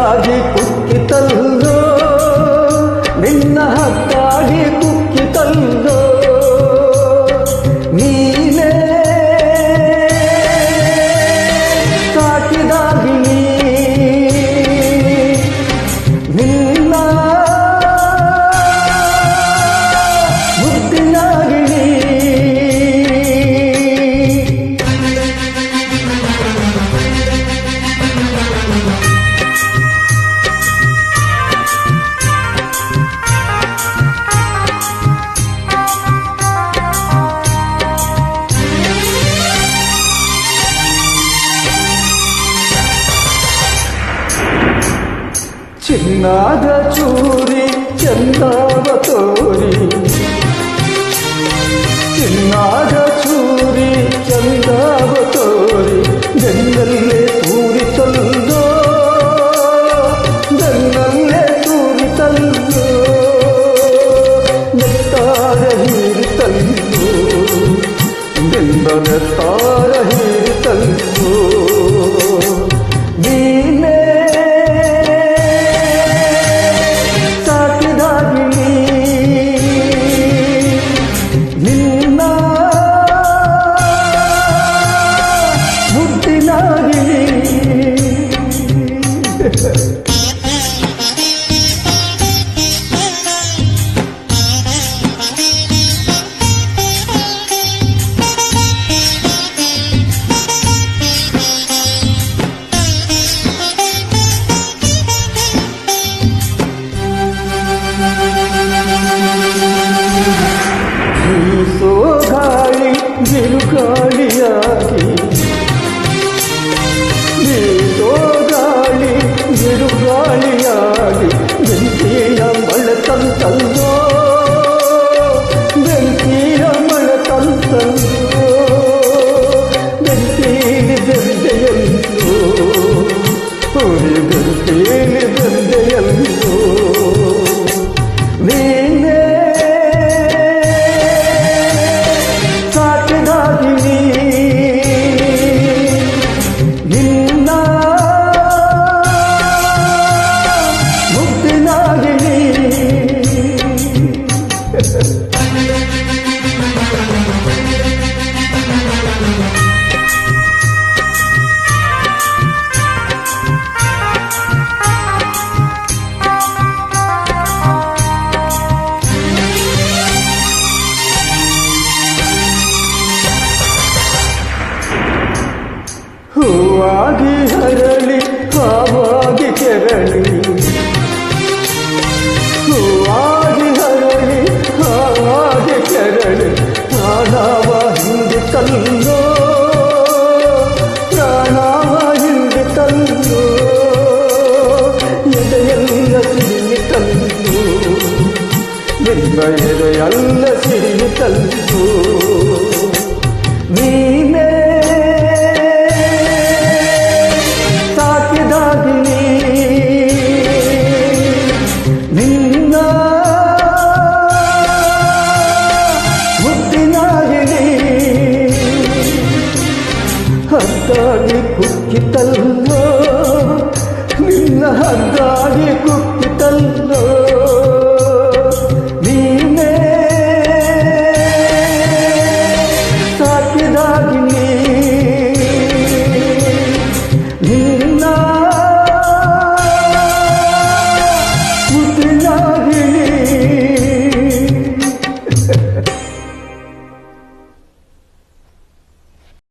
ಹದ್ದಾಗಿ ಕುಕ್ಕಿತಲ್ಲೋ ನಿನ್ನ ಹದ್ದಾಗಿ ಕುಕ್ಕಿತಲ್ಲೋ ನೀನೇ ಸಾಕಿದಾಗಿ ನಿನ್ನ ಮುದ್ದಿನಾಗಿ ಚಿನ್ನಾದ ಚೂರಿ ಚಂದಾವ ತೋರಿ ಚಿನ್ನಾದ ಚೂರಿ ಚಂದಾವ ತೋರಿ ಬೆನ್ನಲ್ಲೇ ತೂರಿತಲ್ಲೋ ಬೆನ್ನಲ್ಲೇ ತೂರಿತಲ್ಲೋ ನೆತ್ತಾರ ಹೀರಿತಲ್ಲೋ ಬೆಂದ ನೆತ್ತಾರ ಹೀರಿತಲ್ಲೋ ನೀನೇ ಬಿರುಗಾಳಿಯಾಗಿ ನೀತೋ ಗಾಳಿ ಬಿರುಗಾಳಿಯಾಗಿ ಬೆಂಕಿಯ ಮಳೆತಂತಲ್ಲೋ ಬೆಂಕಿಯ ಮಳೆತಂತಲ್ಲೋ ಬೆಂಕಿಲಿ ಬೆಂದೆಯಲ್ಲೋ ಉರಿ ಬೆಂಕಿಲಿ ಬೆಂದೆಯಲ್ಲೋ ನೀನೇ ಹೂವಾಗಿ ಹರಳಿ ಹಾವಾಗಿ ಕೆರಳಿ ಹೂವಾಗಿ ಹರಳಿ ಹಾವಾಗಿ ಕೆರಳಿ ಪ್ರಾಣವ ಹಿಂದಿತಲ್ಲೋ ಪ್ರಾಣವ ಹಿಂದಿತಲ್ಲೋ ಎದೆಯೆಲ್ಲ ಸಿಡಿಯಿತಲ್ಲೋ ನಿನ್ನ ಎದೆಯೆಲ್ಲ ಸಿಡಿಯಿತಲ್ಲೋ ನೀನೇ ನಿನ್ನ ಮುದ್ದಿನಾಗಿಡಿ ಹದ್ದಾಗಿ ಕುಕ್ಕಿತಲ್ಲೋ ನಿನ್ನ ಹದ್ದಾಗಿ